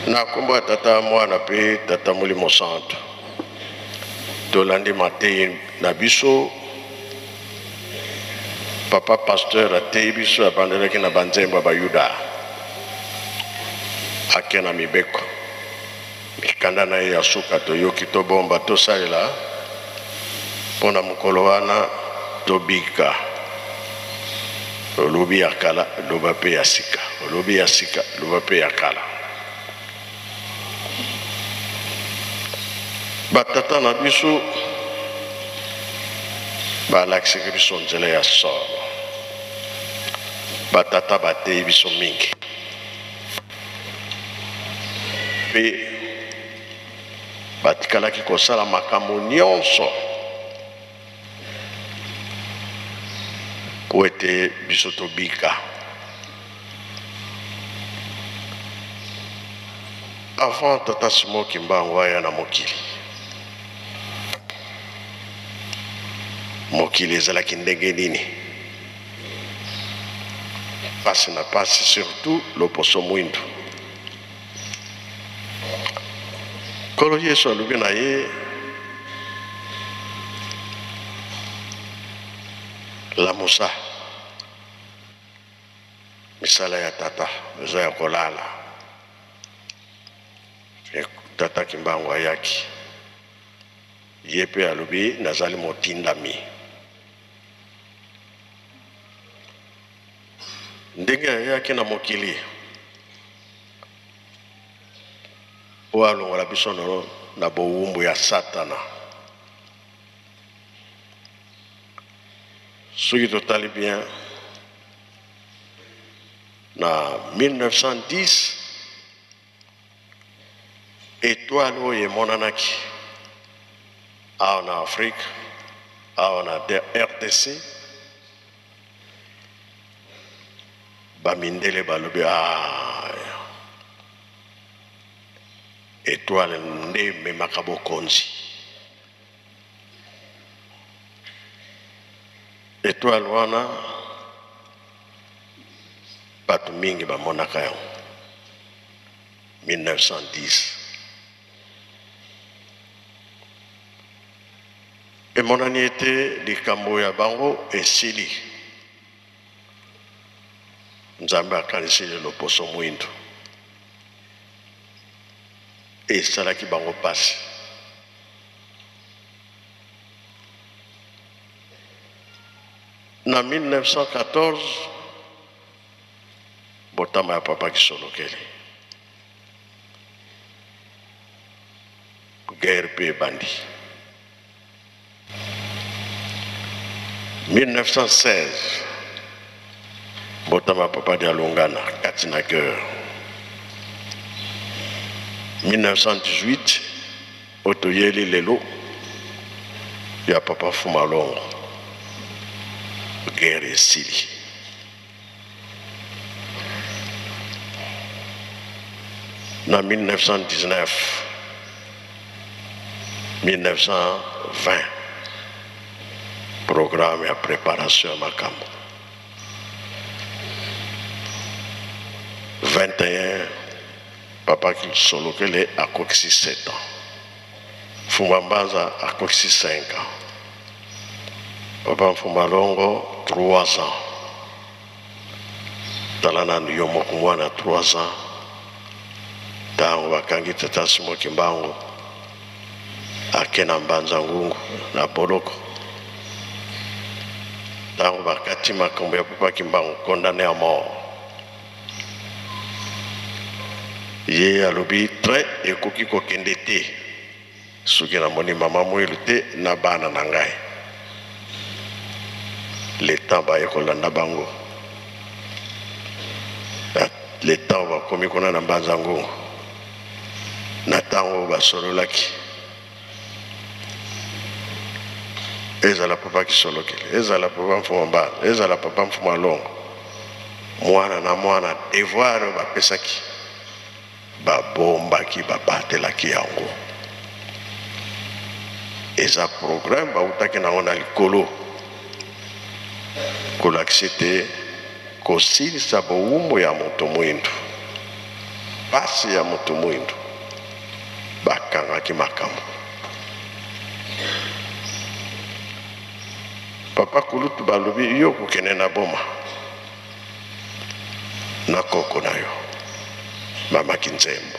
Na kombo tata mwana pe tata Molimo Santo. Tolandi Matei na biso papa pasteur atei biso abandelaki na banzembo ba Yuda. Akena mibeko. Mikanda na ye asuka toyoki tobomba tosalela pona mokolo wana tobika. Olobi ya kala loba pe ya sika. Olobi ya sika loba pe ya kala. Batata na biso balakisaki biso nzela ya solo. Batata batei biso mingi. Pe batikalaki kosala makambo nyonso po ete biso tobika. Avant tata Simon Kimbangu aya na mokili. Mokili ezalaki ndenge nini? Pasi na pasi, surtout loposo mwindu. Kolo Yesu alobi na ye lamusa misala ya tata eza ya kolala. Tata Kimbangu ayaki ye pe alobi nazali motindami. Ndenge ayaki na mokili po alongola biso na bowumbu ya Satana. Soki totali bien na 1910 étoile oyo emonanaki awa na Afrique, awa na RDC, bamindele balobi étoile nde memaka bokonzi. Étoile wana bato mingi bamonaka yango 1910. Emonani ete likambo ya bango esili. Nzambe akanisili loposo mwindu. Esalaki bango pasi. Na 1914 botama ya papa Kisolokele. Guerre pe bandi. 1916 botama papa Dialungana katina guerre. 1918 otoyeli lelo ya papa Fumalongo. Guerre esili. Na 1919 1920 programme ya préparation ya makambo. 21 papa Kisolokele akokisi 7 ans. Fumambanza akokisi 5 ans. Papa Fumalongo 3 ans. Talana yomoko mwana 3 ans. Tango bakangi tata Simon Kimbangu akena Mbanza Ngungu na Boloko. Tango bakati makambo ya papa Kimbangu condamné à mort. Ye alobi train ekoki kokende te soki namoni mama mwelu te na bana na ngai. Le temps bayekolanda bango. Le temps bakomi kuna na Mbanza Ngungu. Na tango basololaki. Ezala papa Kisolokele, ezala papa Mfumamba, ezala papa Mfumalongo. Mwana na mwana devoir bapesaki. Babombaki babatelaki yango. Eza programme bautaki nango na likolo. Kolakisi te kosilisa bowumbu ya moto mwindu. pasi ya moto mwindo bakangaki makambo. Papa Kulutu balobi yo kokende na boma na koko na yo mama Kinzembo.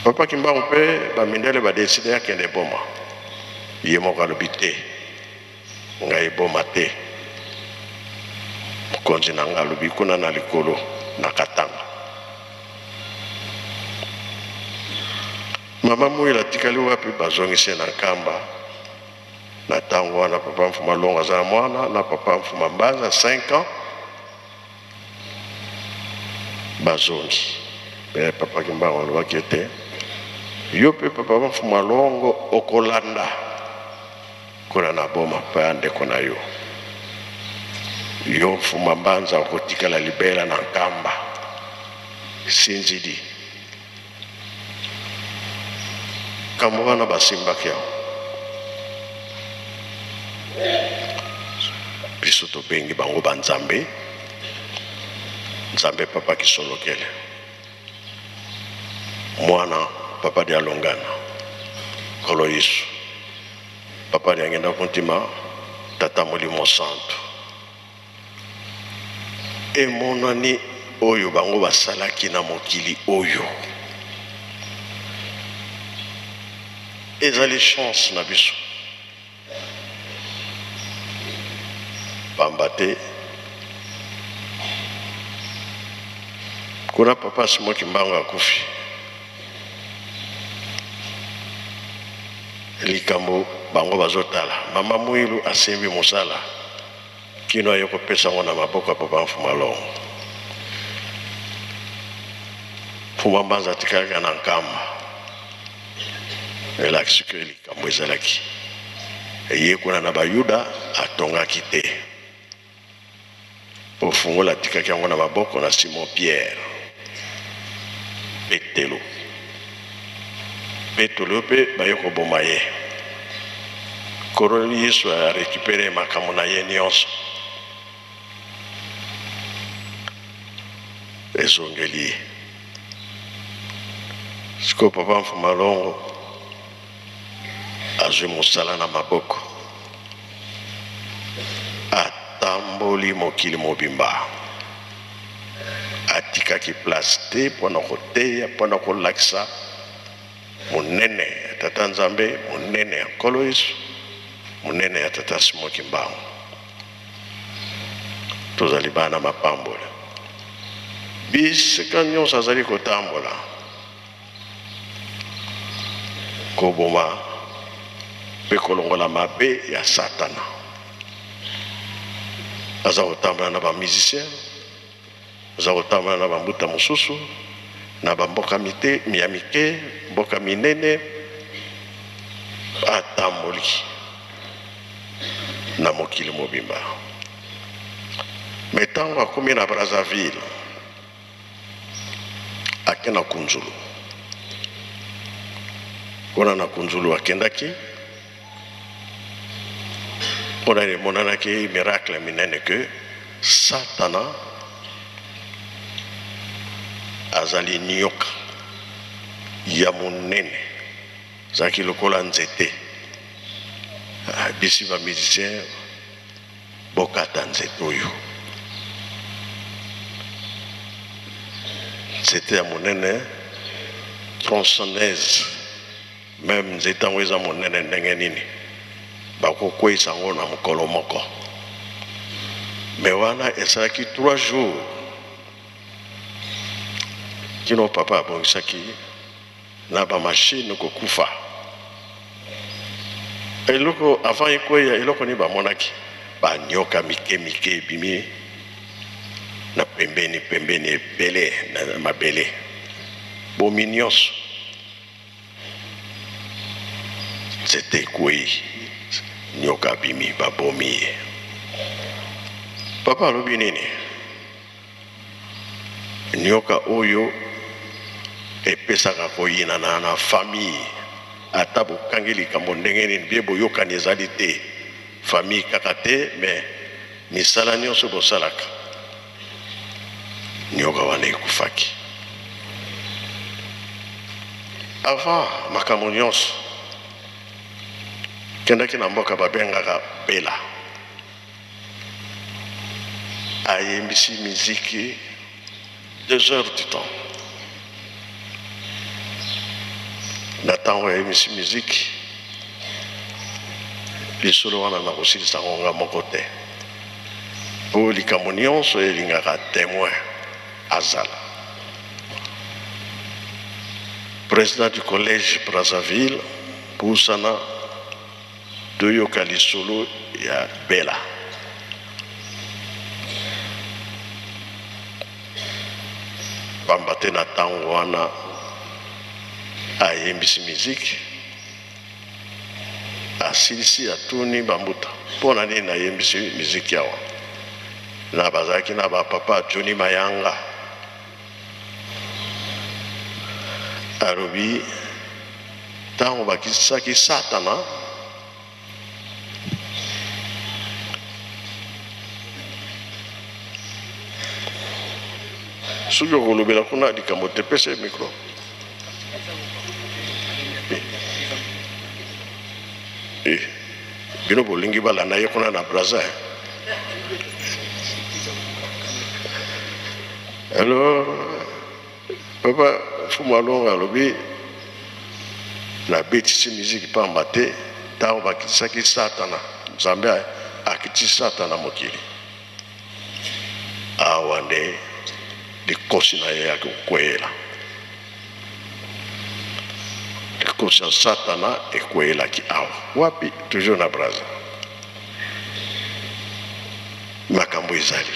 Papa Kimbangu mpe bamindele badeside akende boma, ye moko alobi te, ngai boma te. Mokonzi na nga alobi kuna na likolo na Katanga. Mama Mwila tikali wapi bazongise na nkamba. Na tango wana papa Mfuma Longa za mwana na papa Mfuma Mbanza 5 ans bazongi. Mais papa Kimbangu alobaki ete yo pe papa Mfuma Longo okolanda kuna na boma pa ndeko na yo. Yo Mfuma Mbanza okotikala libela na nkamba sinzidi. Kambo wana basimbaki yao. Biso tobengi bango banzambe. Nzambe papa Kisolokele. Mwana papa de Alongana. Kolo Yesu. Papa de Angenda Kontima. Tata Molimo Santo. E monani oyo bango basalaki na mokili oyo. Ezali chance na biso. Bambate. Kuna papa Simon Kimbangu akufi. Likambo bango bazotala. Mama Mwilu asembi mosala. Kino ayoko pesa ngo na maboko papa Mfuma Longo. Mfuma Mbanza tikalaka na nkamba. Elaki ke likambo ezalaki. Eye kuna na bayuda atongaki te. Ofungola tikaki yango na maboko na Simon Pierre. Petelo. Petelo pe bayoko boma ye. Koroli Yesu a récupéré makambo na ye nyonso. Ezongeli. Siko papa Mfuma Longo azwi mosala na maboko. Atamboli mokili mobimba. Atikaki place te pona koteya pona kolakisa monene ya tata Nzambe, monene ya Nkolo Yesu, monene ya tata Simon Kimbangu. Tozali bana mapambola. Bisika nyonso azali kotambola. Koboma pe kolongola mabe ya Satana. Aza kotambola na ba musicien, aza kotambola na bambuta mosusu, na bamboka mite miyamike, mboka minene, atamboli na mokili mobimba. Metango akomi na Brazzaville, ake na Kunzulu. Kuna na Kunzulu akendaki, kuna ni monanaki miracle minene ke Satana azali nyoka ya monene zaki lokola nzete. Bisi ba musicien bokata nzete oyo. Nzete ya monene tronçonneuse. Même nzete yango eza monene ndenge nini bakokweyisa yango na mokolo moko. Me wana esalaki 3 jours kino papa abongisaki na ba machine kokufa. Eloko avant ekoya eloko ni bamonaki banyoka mike mike ebimi na pembeni ebele na mabele bomi nyonso. C'était quoi nyoka bimi babomi. Papa alobi nini? Nyoka oyo epesaka koyina na famille. Ata bokangi likambo ndenge nini bie boyokani ezali te. Famille kaka te, mais misala nyonso bosalaka nyoka wana ekufaki. Avant makambo nyonso kendaki na mboka babengaka Bela, ayembisi miziki 2 heures du temps. Na ntango ayembisi miziki lisolo wana na kosilisa ngonga moko te po likambo nyonso elingaka témoin azala. Président du collège Brazzaville pusana toyoka lisolo ya Bela. Pamba te na ntango wana ayembisi miziki asilisi atuni bambuta mpona nini ayembisi miziki awa. Na bazalaki na bapapa Johnny Mayanga alobi ntango bakisaki Satana soki okolobela kuna likambo te pesa micro. Bino bolingi balanda ye kuna na Brazza. Alors papa Fumalonga alobi na betisi miziki pamba te ntango bakisaki Satana, Nzambe akiti Satana mokili. Awa nde likosi na ye ya kokwela. Likosi ya Satana ekwelaki awa. Wapi? Toujours na Brazza. Makambo ezali.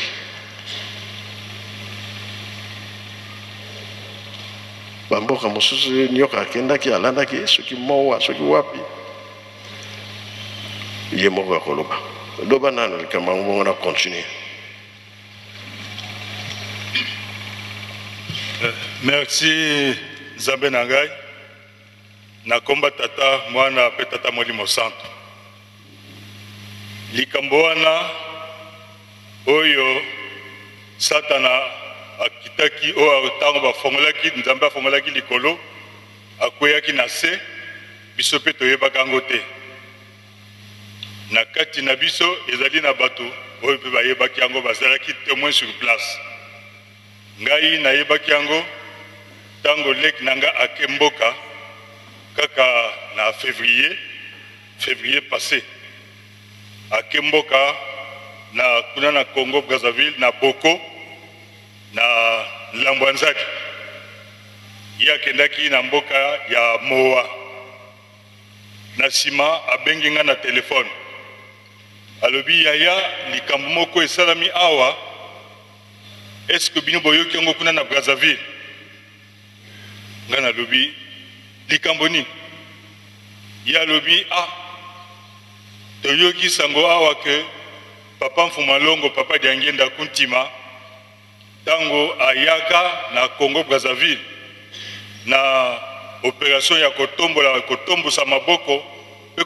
Bamboka mosusu nyoka akendaki alandaki soki mowa soki wapi. Ye moko akoloba. Loba nano likambo ngo na continuer. Merci Nzambe Nangai. Na komba tata mwana pe tata Molimo Santo. Likambo wana oyo Satana akitaki o tango bafongolaki Nzambe afongolaki likolo akweyaki na se biso pe toyebaka yango te. Na kati na biso ezali na bato oyo pe bayebaki yango bazalaki témoin sur place. Ngai nayebaki yango tango lek nanga akemboka kaka na février passé akemboka na kuna na Congo Brazzaville na Boko na Lambwanzaki ya kendaki na mboka ya Moa na sima abengi nga na telefone alobi yaya likambo moko esalami awa. Est-ce que bino boyoki yango kuna na Brazzaville? Nga na lobi likambo nini? Ya lobi toyoki sango awa ke papa Mfumalongo papa Diangenda Kuntima tango ayaka na Congo Brazzaville na opération ya kotombosa maboko pe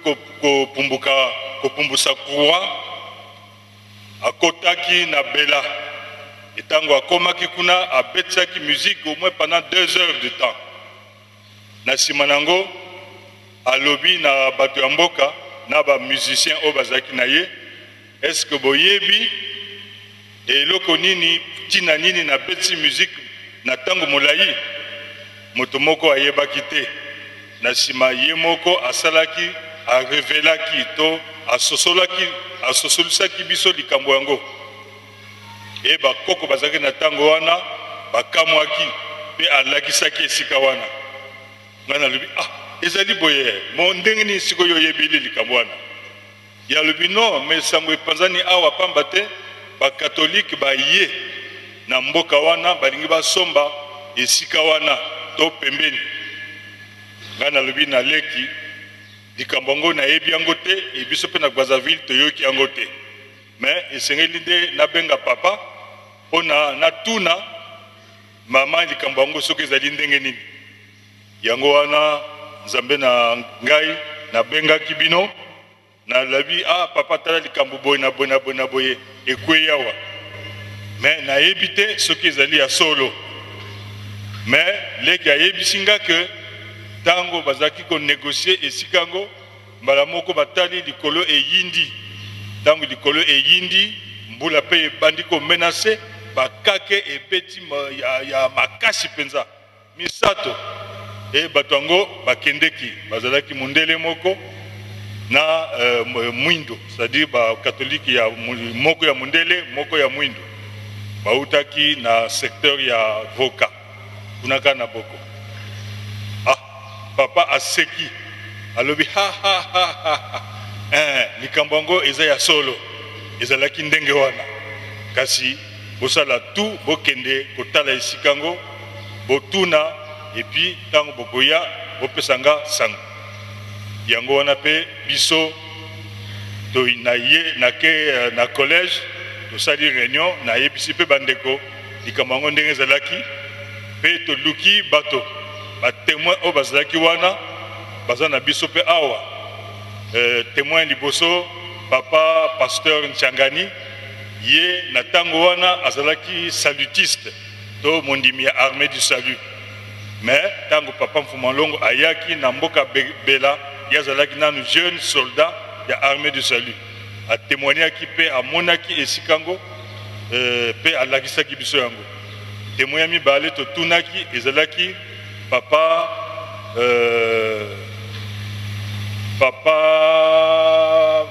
kopumbusa croix akotaki na Bela. Et tango akomaki kuna abetisaki musique au moins pendant 2 heures de temps. Na simanango alobi na bato ya mboka na ba musicien o bazaki na ye, est-ce que boyebi eloko nini tina nini na betisi musique na tango molai? Moto moko ayebaki te. Na sima ye moko asalaki arevelaki to asosolisaki biso likambo yango. E bakoko bazaki na tango wana bakamwaki pe alakisaki esika wana. Ngana lobi ezali boye mo ndenge ni siko yo yebeli likambo wana. Ya lobi non mais sango epanzani awa pamba te ba catholique ba ye na mboka wana balingi basomba esika wana to pembeni. Ngana lobi na leki likambo ngo na yebi yango te e biso pe na Brazzaville toyoki yango te. Mais esengeli nde nabenga papa ona na tuna mama likambo yango soki ezali ndenge nini. Yango wana Nzambe na ngai nabengaki bino na labi papa tala likambo boye na boye ekwe yawa. mais nayebi te soki ezali ya solo. Mais leki ayebisinga que tango bazaki ko négocier esika ngo mbala moko batali likolo eyindi. Tango likolo eyindi mbula pe ebandi ko menacer bakake ebeti ya makasi penza misato e batango bakendeki bazalaki mundele moko na mwindo, c'est-à-dire ba catholique ya moko ya mundele moko ya mwindo bautaki na secteur ya Voka kunaka na boko. Papa aseki alobi ha ha ha ha likambo yango eza ya solo ezalaki ndenge wana kasi bosala tout bokende kotala esika ngo botuna et puis tango bokoya bopesanga sango yango wana pe biso to na collège tosali réunion na yebisi pe bandeko likambo yango ndenge ezalaki pe toluki bato ba témoin o bazalaki wana baza na biso pe awa témoin liboso papa pasteur Nchangani ye na tango wana azalaki salutiste to mondimi ya armée du salut. Mais tango papa Mfumalongo ayaki na mboka bela yazalaki nanu jeune soldat ya armée du salut a témoignaki pe amonaki esikango pe alakisaki biso yango témoin mibale to tunaki ezalaki papa papa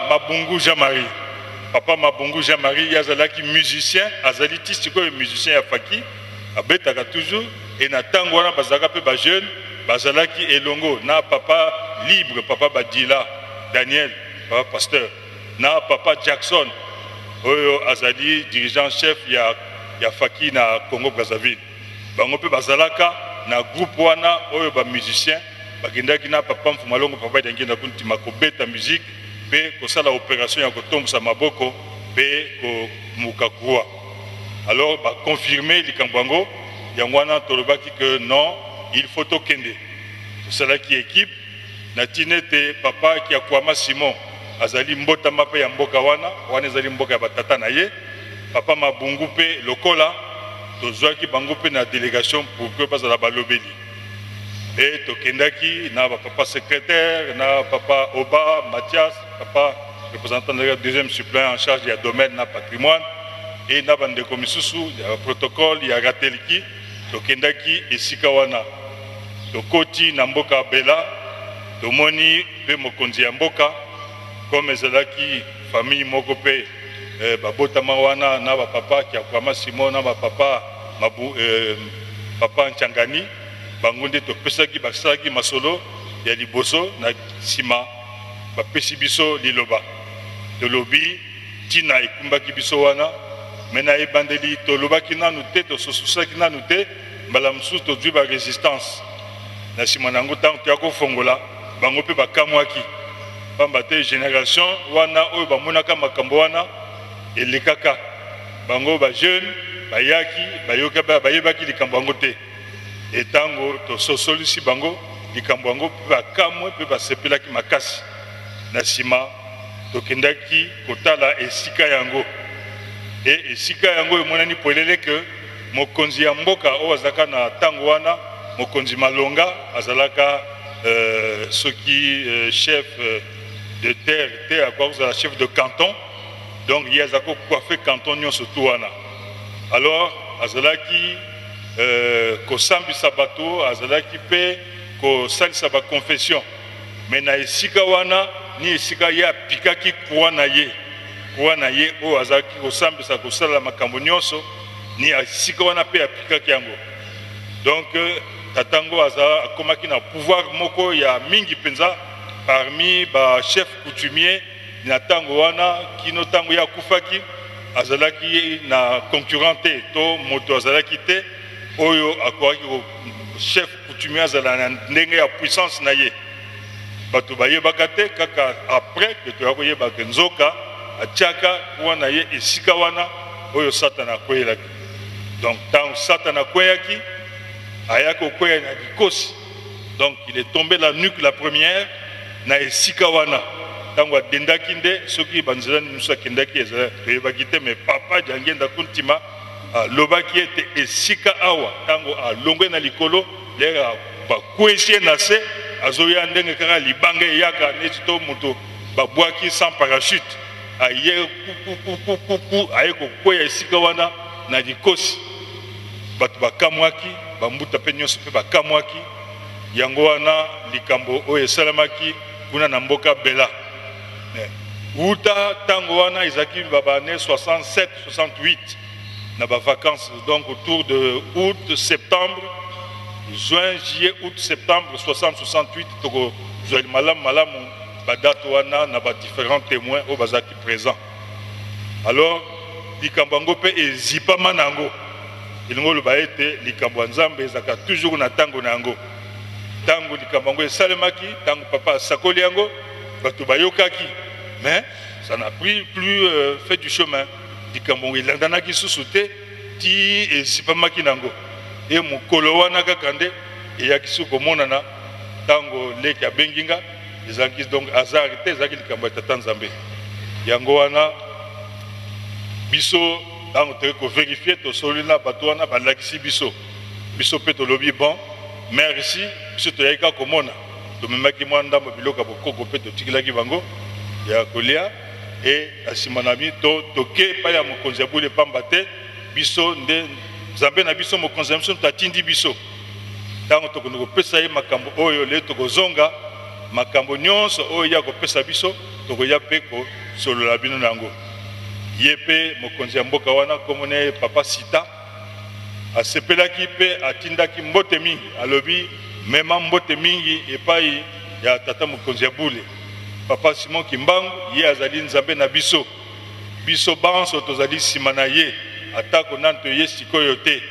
Mabungu Jean-Marie. Papa Mabungu Jean-Marie yazalaki musicien, azali tistiko musicien ya faki, abetaka toujours et na tango wana bazalaka pe ba jeune, bazalaki elongo na papa libre, papa Badila, Daniel, papa pasteur, na papa Jackson, oyo azali dirigeant chef ya faki na Congo Brazzaville. Bango pe bazalaka na groupe wana oyo ba musicien bakendaki na papa Mfumalongo papa dangenda kuntima kobeta musique pe kosala opération ya kotombosa maboko pe ko mukakua. Alors ba confirmer likambo yango yango wana tolobaki que non il faut tokende tosala ki équipe na tinete papa ki akwama Simon azali mbotama pe ya mboka wana ezali mboka ya batata na ye papa Mabungu pe lokola tozwaki bango pe na délégation pour que bazala balobeli et tokendaki na papa secrétaire na papa Oba Mathias papa représentant de la deuxième suppléant en charge du domaine na patrimoine et na bandeko misusu ya protocole ya rateliki tokendaki esika wana tokoti na mboka bela tomoni pe mokonzi ya mboka comme ezalaki famille moko pe babotama wana na bapapa ki akwama Simon na bapapa papa Nchangani bango nde topesaki basalaki masolo ya liboso na nsima bapesi biso liloba tolobi tina ekumbaki biso wana me na ebandeli tolobaki nanu te tososusaki nanu te mbala mosusu tozwi barésistance na nsima na yango ntango toya kofongola bango mpe bakamwaki pamba te génération wana oyo bamonaka makambo wana elekaka bango bajeune bayaki bayebaki likambo yango te etango tososolisi bango likambo yango mpe bakamwe mpe basepelaki makasi na nsima tokendaki kotala esika yango e esika yango emonani polele ke mokonzi ya mboka oyo azalaka na ntango wana mokonzi Malonga azalaka soki chef de terre te akozala chef de canton donc ye azalaka kokoafe canton nyonso tu wana alors azalaki kosambisa bato azalaki mpe kosalisa baconfession me na esika wana ni esika ye apikaki kuwa na ye oyo azalaki kosambisa kosala makambo nyonso ni esika wana mpe apikaki yango donc tatango akomaki na pouvoir moko ya mingi mpenza parmi bachef coutumier na ntango wana kino ntango ye akufaki azalaki na concurrent te to moto azalaki te oyo akoki chef coutumier azala na ndenge ya puissance na ye bato bayebaka te kaka après ke toya koyebaka nzoka atiaka wana ye esika wana oyo Satana akweyelaki donc ntango Satana akweyaki ayaki kokweya na likosi donc il est tombé la nuque la première na esika wana tango adendaki nde soki banzela mosusu akendaki ezala toyebaki te, mais papa Diangenda Kuntima alobaki ete esika awa tango alongwe na likolo lera bakwesi ye na se azoya ndenge kaka libanga eyaka neti to moto babwaki sans parachute aye kukukukuku aye kokweya esika wana na likosi bato bakamwaki bambuta mpe nyonso mpe bakamwaki yango wana likambo oyo esalamaki kuna na mboka Bela uta tango wana ezalaki babane 67 68 na vacances, donc autour de août septembre juin juillet août septembre 60 68 toko zoel malamu badate wana na différents témoins au bazaki présent. Alors likambo yango mpe ezipama nango elingo loba ete likambo ya Nzambe ezaka toujours na tango na yango tango likambo yango esalemaki tango papa asakoli yango bato bayokaki, mais ça n'a pris plus fait du chemin likambo elandanaki susu te ti esipamaki nango e mokolo wana kaka nde eyaki su komonana tango leki abenginga ezalaki donc hasard te ezalaki likambo ya tata Nzambe yango wana biso tango toyei kovérifie tosoli na bato wana balakisi biso mpe tolobi bon merci biso toyaki kaka komona tomemaki mwa ndambo biloko ya bokoko mpe totikilaki bango ya kolia e asima na bi toke epai ya mokonzi ya bule pamba te biso nde Nzambe na biso mokonzi ya biso tatindi biso tango tokondi kopesa ye makambo oyo le tokozonga makambo nyonso oyo ya kopesa biso tokoya mpe kosolola bino na yango ye mpe mokonzi ya mboka wana komone papa Sita asepelaki mpe atindaki mbote mingi alobi mema mbote mingi epai ya tata mokonzi ya bule papa Simon Kimbangu ye azali Nzambe na biso biso banso tozali nsima na ye atako nani toye sikoyo te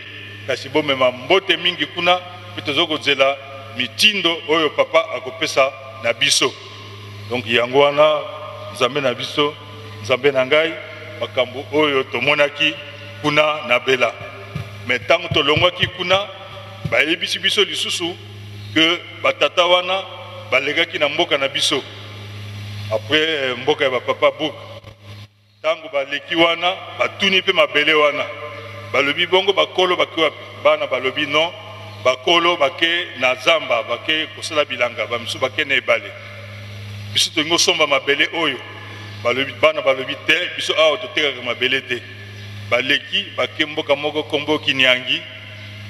kasi bomema mbote mingi kuna mpe tozokozela mitindo oyo papa akopesa na biso. Donc yango wana Nzambe na biso Nzambe na ngai makambo oyo tomonaki kuna na Bela, mais tango tolongwaki kuna bayebisi biso lisusu que batata wana balekaki na mboka na biso après mboka ya papa Bouk tango baleki wana batuni mpe mabele wana balobi bongo bakolo bakiwa bana balobi non bakolo bake na zamba bake kosala bilanga bamisu bake na ebale biso tolingo somba mabele oyo balobi bana balobi te biso awa totekaka mabele te baleki bake mboka moko kombo Kinyangi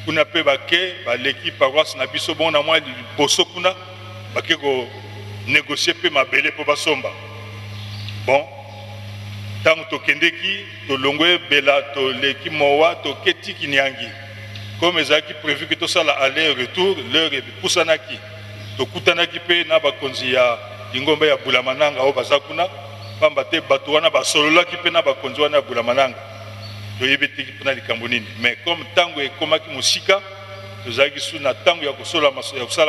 kuna mpe bake baleki paroisse na biso bona mwa liboso kuna bake ko négocier mpe mabele mpo basomba. Bon tango tokendeki tolongwe Bela toleki mowa toketi Kinyangi comme ezalaki prévu que tosala aller retour l'heure epusanaki tokutanaki mpe na bakonzi ya lingomba ya Bulamananga oyo baza kuna pamba te bato wana basololaki mpe na bakonzi wana ya Bulamananga toyebeteki mpona likambo nini, mais comme tango ekomaki mosika tozalaki su na tango ya kosala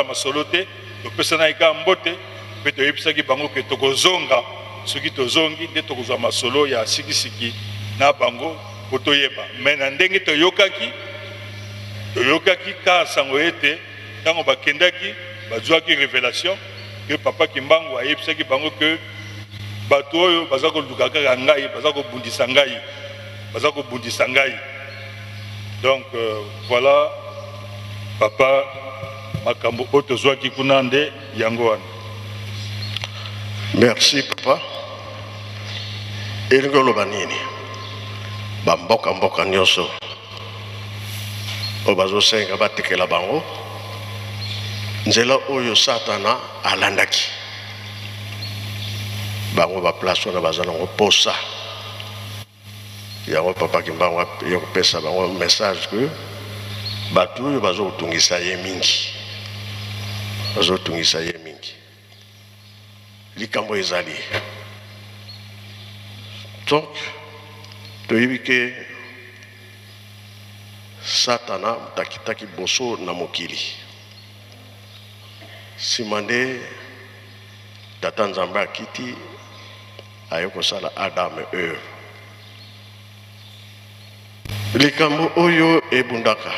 masolo te topesana eka mbote mpe toyebisaki bango ke tokozonga soki tozongi nde tokozwa masolo ya sikisiki na bango po toyeba, mais na ndenge toyokaki ka sango ete tango bakendaki bazwaki révélation que papa Kimbangu ayebisaki bango que bato oyo baza koluka kaka ngai baza kobundisa ngai. Donc voilà papa makambo oyo tozwaki kuna nde yango wana. Merci papa. Elingo loba nini bamboka nyonso oyo bazosenga batekela bango nzela oyo Satana alandaki bango baplace wana baza nango posa yango papa Kimbangu yokopesa bango message que bato oyo bazotungisa ye mingi likambo ezali. Donc toyebi ke Satana mutakitaki boso na mokili nsima nde tata Nzambe akiti aye kosala Adam et Eve. Likambo oyo ebundaka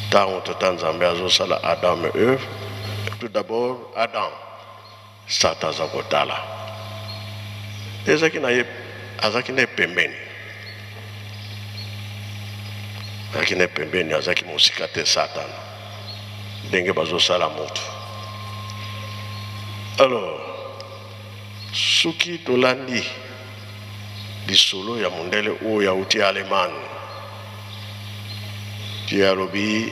ntango tata Nzambe azosala Adam et Eve. Tout d'abord Adam sata aza kotala ezaki na ye azaki na pembeni azaki na pembeni azaki mosika te satana ndenge bazosala moto. Alors soki tolandi lisolo ya mondele oyo yauti Allemagne ti alobi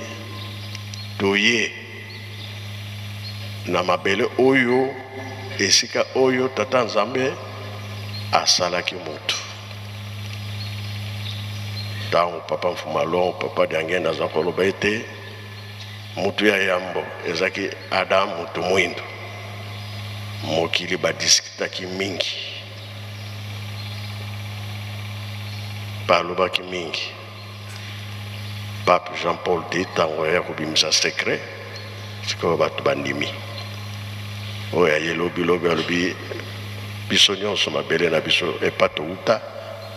toye na mabele oyo esika oyo tata Nzambe asalaki moto. Ntango papa Mfumalongo papa Diangenda aza koloba ete moto ya yambo ezaki Adam moto mwindo mokili badiskitaki mingi balobaki mingi. Pape Jean-Paul II ntango ya kobimisa secret sikoyo bato bandimi oyo aye lobi alobi biso nyonso mabele na biso epa touta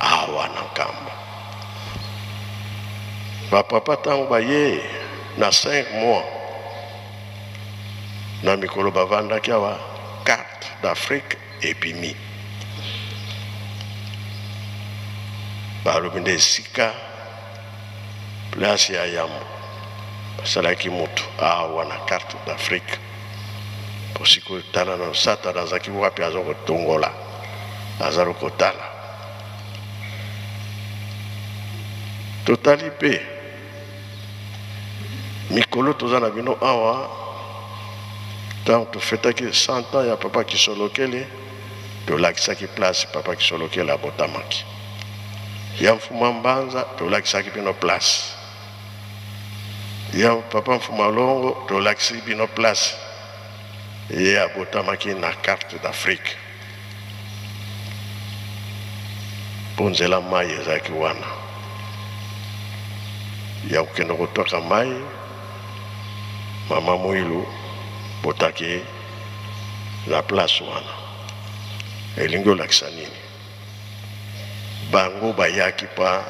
awa na nkamba. Bapapa ntango baye na 5 mois na mikolo bavandaki awa carte d'Afrique epimi balobi nde esika place ya yambo basalaki moto awa na carte d'Afrique po sikoyo tala na satana azalaki wapi aza kotongola aza kotala. Totali mpe mikolo toza na bino awa ntango tofetaki 100 ans ya papa Kisolokele tolakisaki place papa Kisolokele abotamaki. Ya Mfuma Mbanza tolakisaki bino place, ya papa Mfumalongo tolakisi bino place ye abotamaki na carte d'Afrique po nzela mai ezalaki wana ya kokende kotwaka mai. Mama Mwilu botaki na place wana elingi olakisa nini? Bango bayaki pa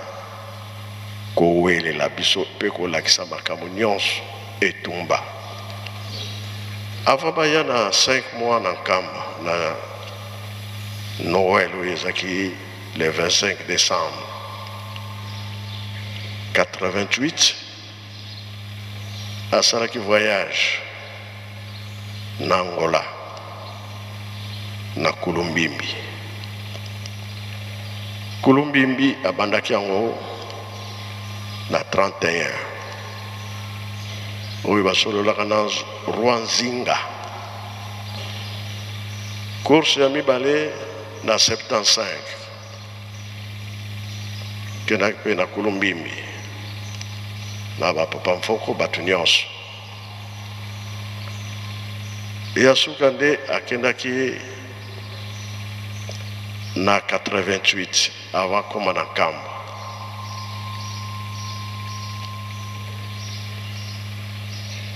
kowelela biso mpe kolakisa makambo nyonso etumba. Avant baya na 5 mois na nkamba na Noël oyo ezaki le 25 décembre 88 asalaki voyage na Angola na Kulumbimbi. Kulumbimbi abandaki yango na 31 oyo basololaka na Rwanzinga. Course ya mibale na 75 kendaki mpe na Kulumbimbi na bapapa mfoko bato nyonso. Ya suka nde akendaki na 88 avant koma na nkamba.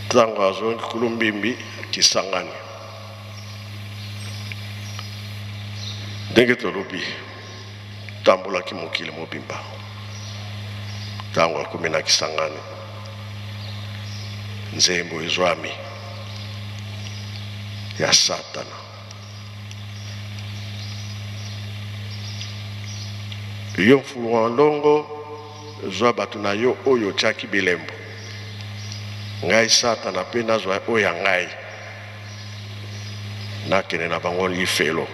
Ntango azongi Kulumbimbi Kisangani ndenge tolobi tambolaki mokili mobimba. Ntango akomi na Kisangani nzembo ezwami ya satana. Yo Mfumalongo zwa bato na yo oyo otiaki bilembo ngai satana mpe nazwa oyo ya ngai nakende na bango lifelo.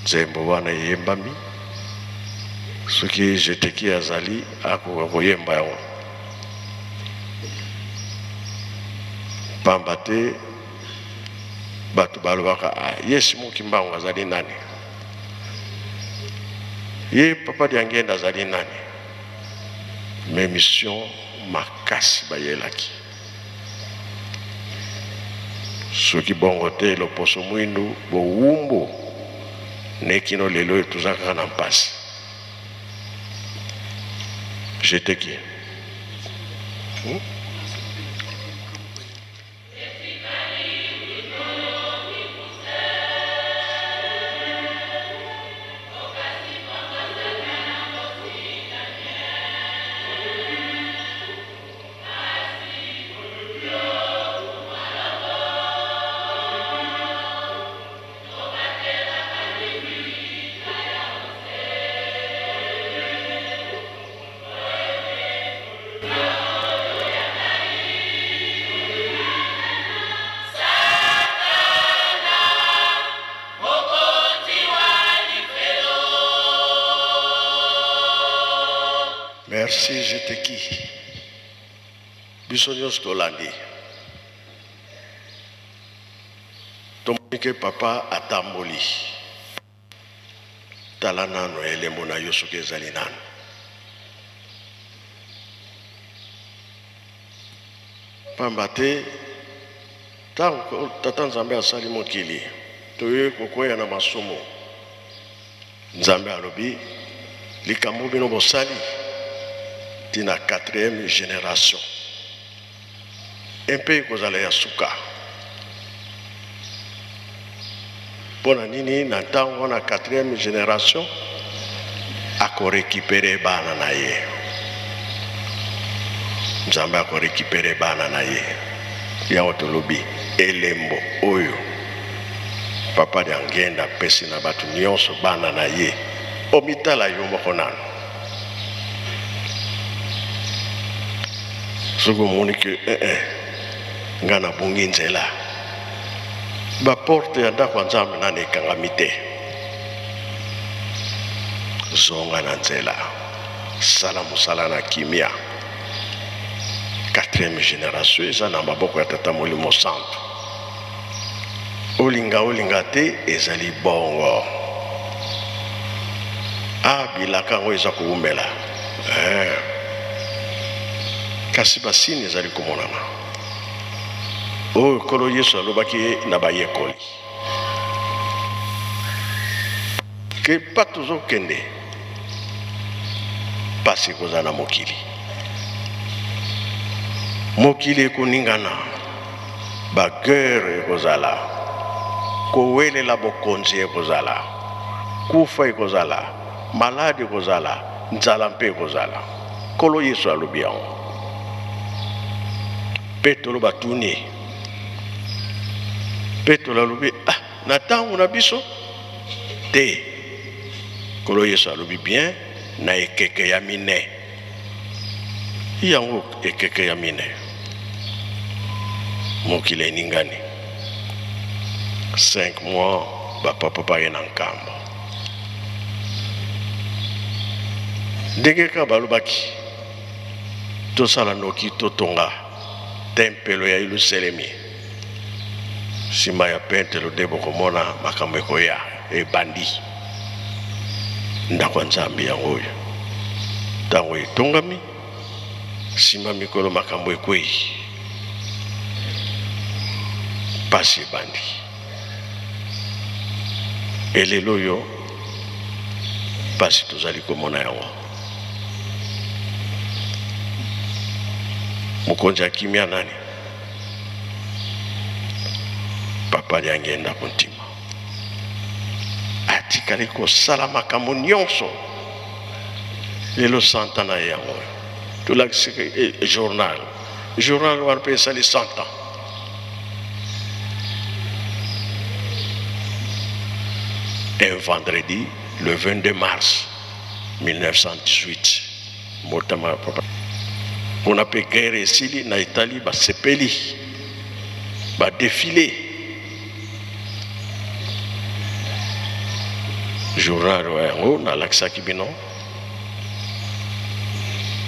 Nzembo wana eyembami soki jeteki azali akoka koyemba yango pamba te bato balobaka Yesu Mokimbango azali nani, ye papa Diangenda azali nani. Mais mission makasi bayelaki soki bongo te loposo mwindu bowumbu nekino lelo tozaka na mpasi. Jeteki merci, je te quitte. Bisognos Tolandi. Tomike papa atamboli. Talanano elemona yosuke zalinan. Pambate, tata Nzambe asali mokili. Toye kokoya na masomo. Nzambe alobi, likambo bino bosali. Tina 4e génération. Un peu kozala ya suka. Pona nini na ntango na 4e génération ako récupérer bana na ye. Nzambe ako récupérer bana na ye. Ya otolobi elembo oyo. Papa de angenda pesi na batu nyonso bana na ye. Omitala yo moko nano. Soko moni ke ngana bungi nzela. Ba porte ya ndako Nzambe nane ekangami te. Zonga na nzela. Sala mosala na kimia. 4e génération eza na maboko ya tata Molimo Santo. Olinga te ezali bongo. Bilaka ngo eza kuumela. Kasi basini ezali komonana. Oyo kolo Yesu alobaki na bayekoli. Ke patuzo kende. Pasi kozana mokili. Mokili ekoningana. Bagere ekozala. Kowelela bokonzi ekozala. Kufa ekozala. Maladi ekozala. Nzala mpe ekozala. Kolo Yesu alobi yango. Petolo batuni. Petolo alobi, na tango na biso te. Kolo Yesu alobi bien na ekeke ya mine. Yango ekeke ya mine. Mokile ningani. 5 mois papa ye na nkambo. Ndenge ka balobaki tosala noki totonga tempelo ya Yerusalemi. Sima ya pentelo debo komona makambo ekoya ebandi. Ndako Nzambe yango oyo. Tango etongami sima mikolo makambo ekoi. Pasi ebandi. Elelo yo pasi tozali komona yango. Mokonzi akimia nani? Papa yangenda kontima. Atikali kosala makambo nyonso. Lelo santana yango. Tulakisi journal. Journal warpe esali 100 ans. Un vendredi, le 22 mars 1918, Motama papa. On a pu guerre ici, na Italie, ba sepeli, ba défilé. Journal on na laksaki bino.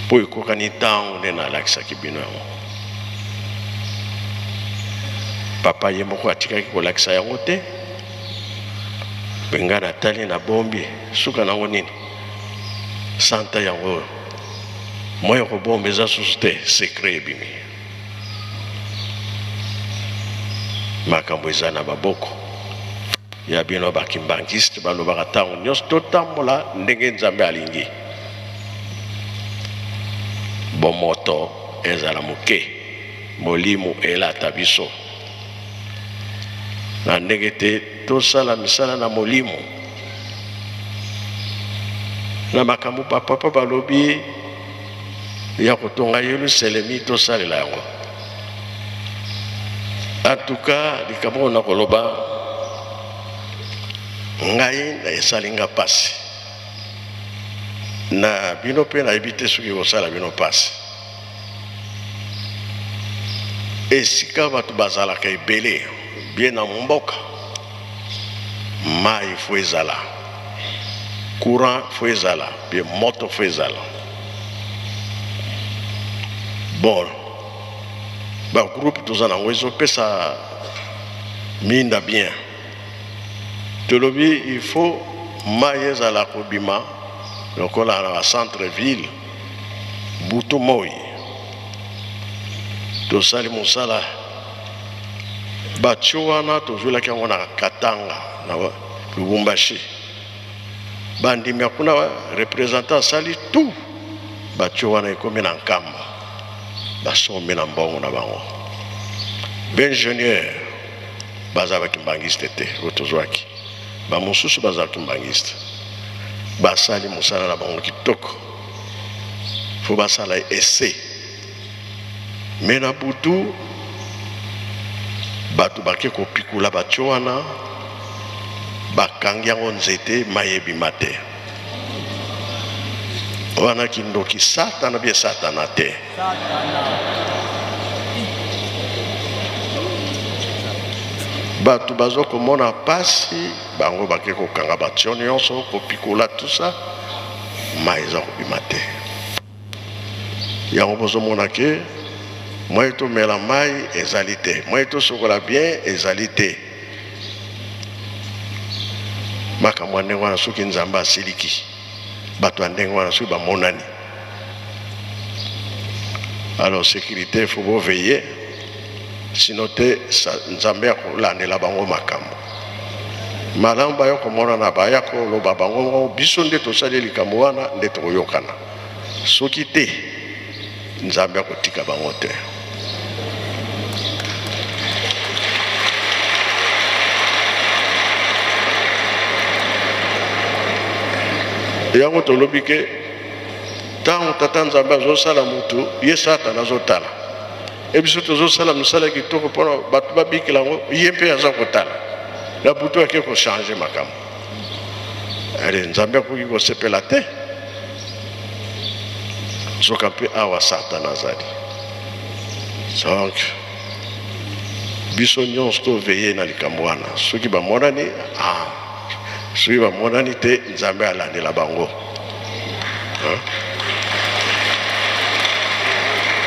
Po ikokani tango na laksaki bino. Papa yemoko atikaki ko laksa yango te. Benga natali na bombi suka nango nini santa yango moyo ko bombe za suste secret bimi makambo eza na baboko ya bino bakimbangiste balobaka tango nyonso totambola ndenge Nzambe alingi bomoto ezala moke molimo elata biso na ndenge te tosala misala na molimo na makambo papa balobi ya kotonga Yerusalemi tosalela yango. En tout cas likambo na koloba ngai na esalinga pasi na bino pe na ebite soki kosala bino pasi. Esika bato bazalaka ebele bien na mboka mai fo ezala courant fo ezala bien moto fo ezala Bon, le groupe tous en anglais, ça mine bien. Tolobi, il faut maïs à la Kobima, donc on a la centre-ville, Boutomoy. Tout ça, les monsala. Bachuana, toujours là, on a Katanga, Lubumbashi. Bandi Miakuna, représentant Sali, tout. Bachuana est comme un kamba. Basomé na mbongo na bango. Ingénieur, bazaba kimbangiste te, rotozwaki. Ba mususu bazaba kimbangiste. Basali musala na bango kitoko. Faut basala essai. Mena butu batu bake ko pikula bachoana bakangi yango nzete mayebi mate. Wana kindoki satana bie satana te. Batu bazo komona pasi bango bake ko kanga batio nyonso ko pikula tout ça maiza ko bimate. Yango bozo mona ke moi to mela mai ezalité, moi to sokola bien ezalité. Makamwa wana soki nzamba siliki. Bato andeng wana soki ba monani. Alors sécurité il faut veiller. Sinon te nzambe ko landela bango makambo. Malamba yo ko mona na baya ko lo babango biso nde to sali likambo wana nde to yokana. Soki te nzambe ko tika bango te. Yango tolobi ke tango tata nzambe azosala mutu ye satana azotala ebiso tozosala misala kitoko mpona bato babikela yango ye mpe aza kotala na butu ake kochange makambo ale nzambe akoki kosepela te soka mpe awa satana azali. Donc biso nyonso toveye na likambo wana soki bamonani soki bamonani te nzambe alandela bango.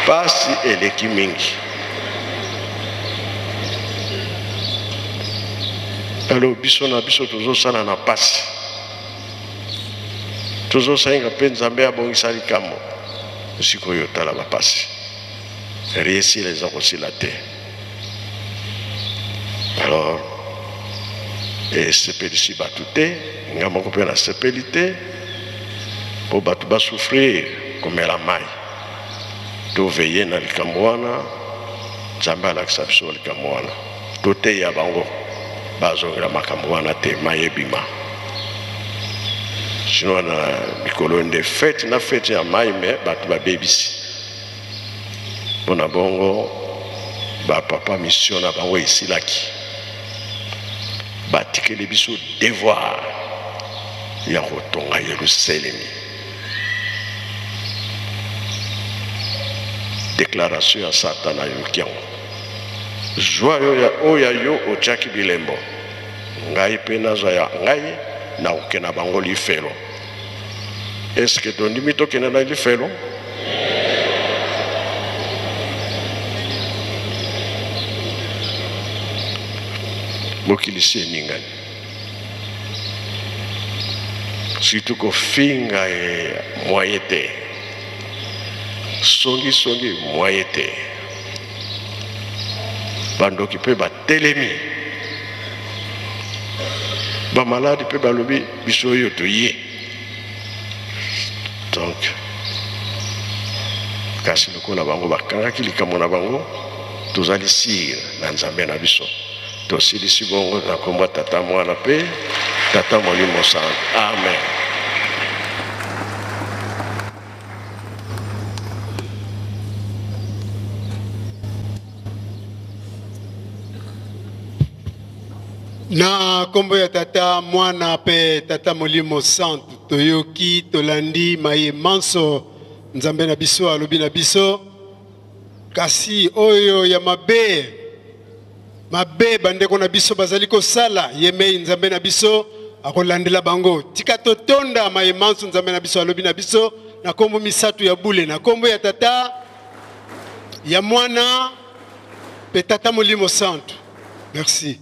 Pasi eleki mingi. Alors biso na biso tozosala na pasi tozosalinga mpe nzambe abongisa likambo sikoyo tala bapasi riesila eza kosila te. Alors esepelisi bato te nga moko mpe na sepeli te mpo bato basouffrir komela mai toveye na likambo wana nzambe alakisa biso likambo wana toteya bango bazongela makambo wana te mai ebima. Sino na mikolo nde fete na fete ya mai me bato babebisi mpona bongo bapapa mission na bango esilaki batikeli biso devoir ya kotonga Yerusalemi. Déclaration ya Satana yokiango joie oya yo otiaki bilembo ngai mpe nazwa ya ngai na kokenda bango lifelo. Eske tondimi tokende na lifelo? Mokilisi eningani surtout kofinga moye te songi moye te bandoki mpe batelemi bamaladi mpe balobi biso oyo toye. Donc kasi lokola bango bakangaki likambo na bango tozali sire na nzambe na biso tosilisi bongo na kombo tata mwana mpe tata molimo santo. Amen. Na kombo ya tata mwana pe tata molimo santo toyoki tolandi maye manso nzambe na biso alobi na biso kasi oyo ya mabe bandeko na biso bazali kosala yemei nzambe na biso akolandela bango tika totonda maye manso nzambe na biso alobi na biso na kombo misatu ya bule na kombo ya tata ya mwana pe tata molimo santu. Merci.